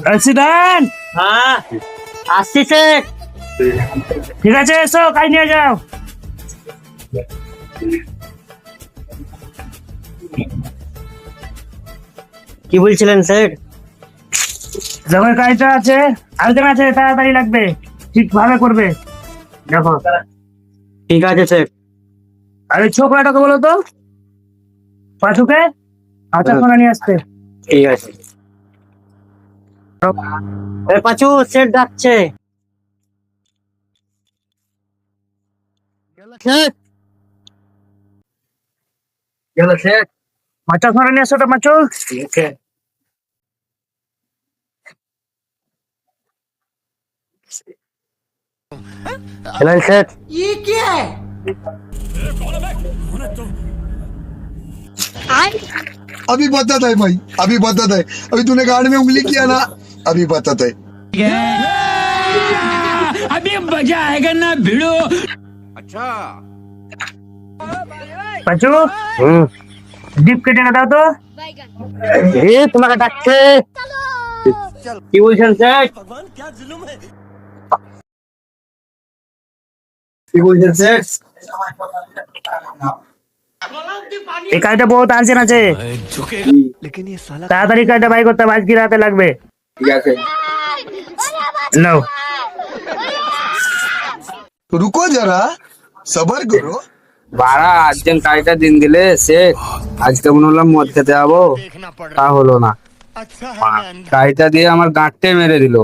Accident. হ্যাঁ আসছি sir. ঠিক আছে, এসো কাজ নিয়ে যাও। কি বলছিলেন স্যার? যখন কাজটা আছে আলোচনা আছে, তাড়াতাড়ি লাগবে, ঠিকভাবে করবে। দেখো, ঠিক আছে স্যার। আর ওই ছোকরাটাকে বলো তো, পাঠুকে আচ্ছা ফোনে নিয়ে আসতে। ঠিক আছে। পাঁচু স্যার ডাকছে। গেল স্যার, মাচা ফোনে নিয়ে আসো তো মাচু। ঠিক আছে। চলেন স্যার। अभी बताता है भाई, अभी बताता है। अभी तूने गाड़ी में उंगली किया ना, अभी बताता है। अभी मजा आएगा ना भिड़ो। পাচু, ডিপ কেটে না দাও তো। তোমাকে ডাকছে। কি বলছেন স্যার? কি বলছেন স্যার? এই কাজটা বহুত আর্জেন্ট আছে, তাড়াতাড়ি কাজটা বাই করতে হবে, আজকে রাতে লাগবে। ঠিক আছে। নাও। तो रुको जरा, सबर करो। বাড়া আর্জেন্ট কাজটা দিন দিলে সে আজকে মনে হলাম মদ খেতে যাবো, তা হলো না। কাজটা দিয়ে আমার গাঁটতে মেরে দিল।